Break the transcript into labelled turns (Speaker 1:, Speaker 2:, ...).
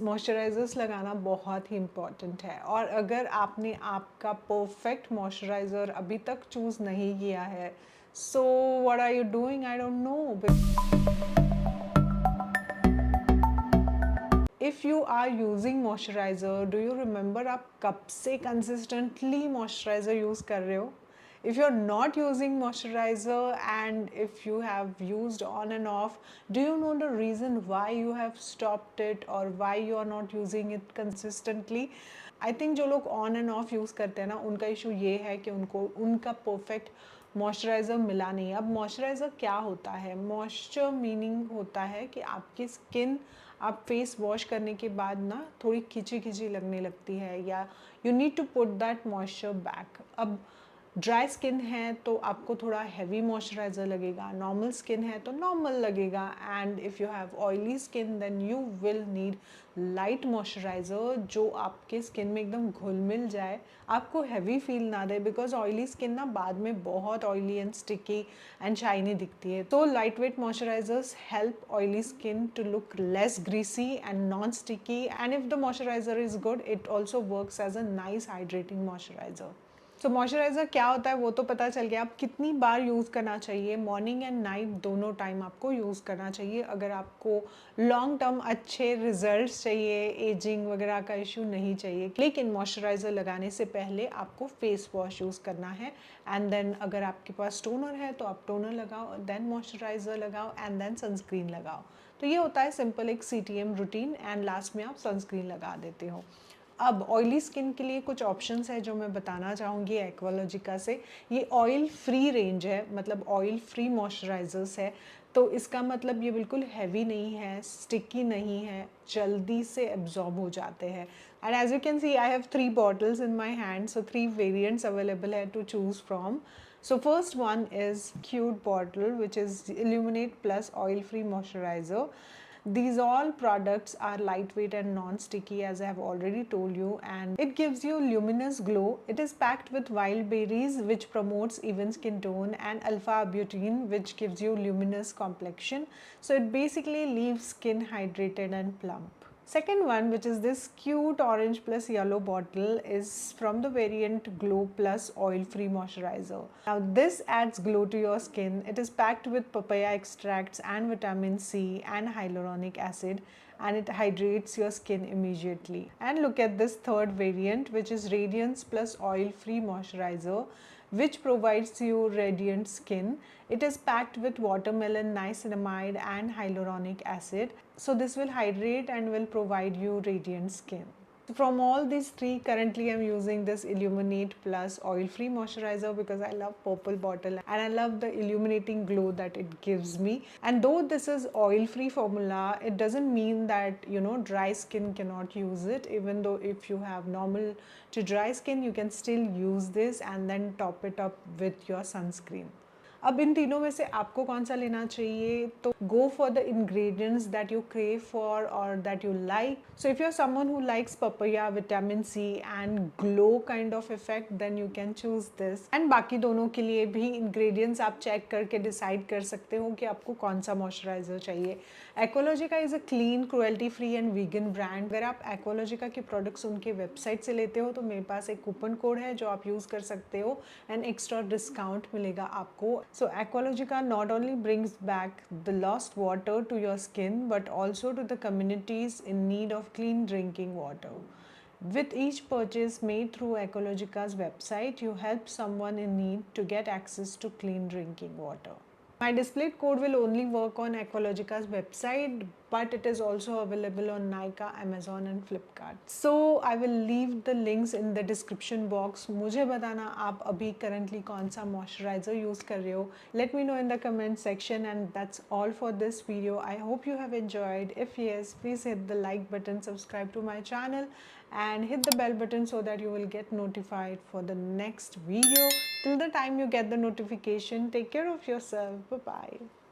Speaker 1: Moisturisers लगाना बहुत ही important है, और अगर आपने आपका परफेक्ट मॉइस्चराइज़र अभी तक चूज़ नहीं किया है, so what are you doing, I don't know. If you are using moisturiser, do you remember आप कब से कंसिस्टेंटली मॉइस्चराइज़र यूज़ कर रहे हो? If you're not using moisturizer, and if you have used on and off, do you know the reason why you have stopped it or why you are not using it consistently? I think जो लोग on and off use करते हैं ना, उनका issue ये है कि उनको उनका परफेक्ट मॉइस्चराइज़र मिला नहीं। अब मॉइस्चराइज़र क्या होता है? मॉइस्चर मीनिंग होता है कि आपकी स्किन आप फेस वॉश करने के बाद ना थोड़ी खिंची खिंची लगने लगती है, या you need to put that moisture back. अब ड्राई स्किन है तो आपको थोड़ा हैवी मॉइस्चराइज़र लगेगा, नॉर्मल स्किन है तो नॉर्मल लगेगा, and if you have oily skin then you will need light moisturiser जो आपके स्किन में एकदम घुल मिल जाए, आपको हैवी फील ना दे, बिकॉज ऑयली स्किन ना बाद में बहुत oily and sticky and shiny दिखती है। तो light weight moisturisers help oily skin to look less greasy and non sticky, and if the moisturiser is good it also works as a nice hydrating moisturiser. So moisturiser क्या होता है वो तो पता चल गया। आप कितनी बार यूज़ करना चाहिए? मॉर्निंग एंड नाइट दोनों टाइम आपको यूज़ करना चाहिए, अगर आपको लॉन्ग टर्म अच्छे रिजल्ट्स चाहिए, एजिंग वगैरह का इशू नहीं चाहिए। लेकिन मॉइस्चराइज़र लगाने से पहले आपको फेस वॉश यूज़ करना है, एंड देन अगर आपके पास टोनर है तो आप टोनर लगाओ, देन मॉइस्चराइज़र लगाओ, एंड देन सनस्क्रीन लगाओ। तो ये होता है सिंपल एक CTM रूटीन, एंड लास्ट में आप सनस्क्रीन लगा देते हो। अब ऑयली स्किन के लिए कुछ ऑप्शंस है जो मैं बताना चाहूँगी एक्वालॉजिका से। ये ऑयल फ्री रेंज है, मतलब ऑयल फ्री मॉइस्चराइजर्स है, तो इसका मतलब ये बिल्कुल हैवी नहीं है, स्टिकी नहीं है, जल्दी से एब्जॉर्ब हो जाते हैं। And as you can see I have 3 bottles in my hand, so 3 variants available है to choose from. So first one is cute bottle, which is Illuminate Plus Oil Free Moisturizer. These all products are lightweight and non-sticky, as I have already told you, and it gives you luminous glow. It is packed with wild berries, which promotes even skin tone, and alpha butene, which gives you luminous complexion. So it basically leaves skin hydrated and plump. Second one, which is this cute orange plus yellow bottle, is from the variant Glow Plus Oil Free Moisturizer. Now this adds glow to your skin. It is packed with papaya extracts and vitamin C and hyaluronic acid, and it hydrates your skin immediately. And look at this third variant, which is Radiance Plus Oil Free Moisturizer, which provides you radiant skin. It is packed with watermelon, niacinamide and hyaluronic acid. So this will hydrate and will provide you radiant skin. From all these 3, currently I'm using this Illuminate Plus Oil Free Moisturizer because I love purple bottle and I love the illuminating glow that it gives me. And though this is oil free formula, it doesn't mean that, you know, dry skin cannot use it. Even though if you have normal to dry skin, you can still use this and then top it up with your sunscreen. अब इन तीनों में से आपको कौन सा लेना चाहिए? तो go for the ingredients that you crave for और that you like. So if you are someone who likes papaya, vitamin C and glow kind of effect, then you can choose this. And बाकी दोनों के लिए भी ingredients आप check करके decide कर सकते हो कि आपको कौन सा मॉइस्चराइजर चाहिए. Aqualogica is a clean, cruelty free and vegan brand. अगर आप एक्वालॉजिका के प्रोडक्ट्स उनके वेबसाइट से लेते हो तो मेरे पास एक कूपन कोड है जो आप यूज़ कर सकते हो एंड एक्स्ट्रा डिस्काउंट मिलेगा आपको. So Aqualogica not only brings back the lost water to your skin but also to the communities in need of clean drinking water. With each purchase made through Aqualogica's website, you help someone in need to get access to clean drinking water. My displayed code will only work on Aqualogica's website, but it is also available on Nykaa, Amazon and Flipkart. So I will leave the links in the description box. मुझे बताना आप अभी currently कौन सा moisturizer use कर रहे हो. Let me know in the comment section, and that's all for this video. I hope you have enjoyed. If yes, please hit the like button, subscribe to my channel and hit the bell button so that you will get notified for the next video. Till the time you get the notification, take care of yourself. Bye bye.